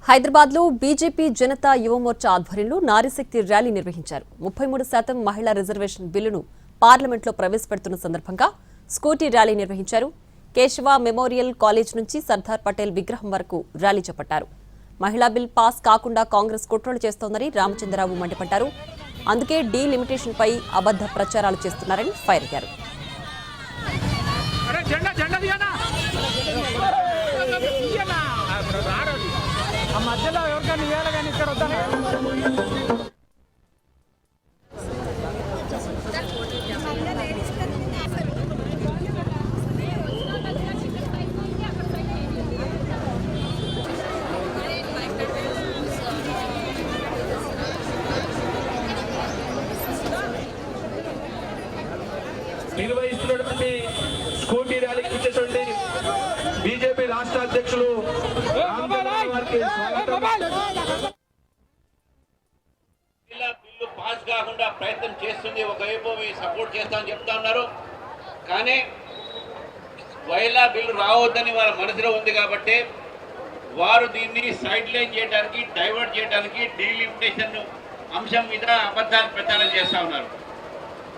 హైదరాబాద్ లో బీజేపీ జనతా యువమోర్చా ఆధ్వర్యంలో నారీశక్తి ర్యాలీ నిర్వహించారు. 33% మహిళా రిజర్వేషన్ బిల్లును పార్లమెంట్లో ప్రవేశపెడుతున్న సందర్భంగా స్కూటీ ర్యాలీ నిర్వహించారు. కేశవ మెమోరియల్ కాలేజ్ నుంచి సర్దార్ పటేల్ విగ్రహం వరకు ర్యాలీ చేపట్టారు. మహిళా బిల్ పాస్ కాకుండా కాంగ్రెస్ కుట్రలు చేస్తోందని రామచంద్రరావు మండిపడ్డారు. అందుకే డీలిమిటేషన్ పై అబద్ధ ప్రచారాలు చేస్తున్నారని ఫైర్ అయ్యారు. మధ్యలో ఎవరికైనా ఇవ్వాలి కానీ ఇక్కడ వద్దానే. 20 స్కూటీ ర్యాలీకి ఇచ్చేటువంటి బీజేపీ రాష్ట్ర అధ్యక్షులు బిల్లు పాస్ కాకుండా ప్రయత్నం చేస్తుంది. ఒకవైపు సపోర్ట్ చేస్తామని చెప్తా ఉన్నారు, కానీ మహిళా బిల్లు రావద్దని వాళ్ళ మనసులో ఉంది కాబట్టి వారు దీన్ని సైడ్ లైన్ చేయడానికి, డైవర్ట్ చేయడానికి డీలిమిటేషన్ అంశం మీద అబద్ధాలు ప్రచారం చేస్తూ ఉన్నారు.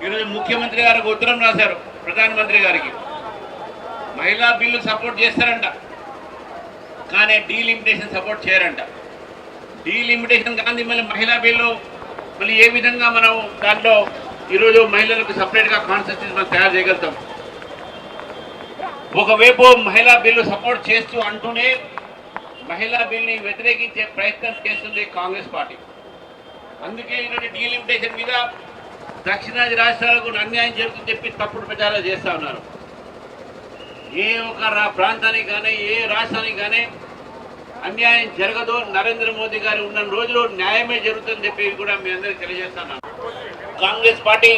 ఈరోజు ముఖ్యమంత్రి గారికి ఉత్తరం రాశారు ప్రధానమంత్రి గారికి. మహిళా బిల్లు సపోర్ట్ చేస్తారంట, కానీ డీలిమిటేషన్ సపోర్ట్ చేయరంట. డీలిమిటేషన్ కానీ మళ్ళీ మహిళా బిల్లు మళ్ళీ ఏ విధంగా మనం దాంట్లో ఈరోజు మహిళలకు సపరేట్గా కాన్స్టిట్యూషన్ మనం తయారు చేయగలుగుతాం. ఒకవైపు మహిళా బిల్లు సపోర్ట్ చేస్తూ అంటూనే మహిళా బిల్ని వ్యతిరేకించే ప్రయత్నం చేస్తుంది కాంగ్రెస్ పార్టీ. అందుకే ఈరోజు డీలిమిటేషన్ మీద దక్షిణాది రాష్ట్రాలకు అన్యాయం జరుగుతుందని చెప్పి తప్పుడు ప్రచారాలు చేస్తూ ఉన్నారు. ఏ ఒక్క ప్రాంతానికి కానీ ఏ రాష్ట్రానికి కానీ అన్యాయం జరగదు. నరేంద్ర మోదీ గారు ఉన్న రోజులు న్యాయమే జరుగుతుందని చెప్పి కూడా మీ అందరికీ తెలియజేస్తున్నాను. కాంగ్రెస్ పార్టీ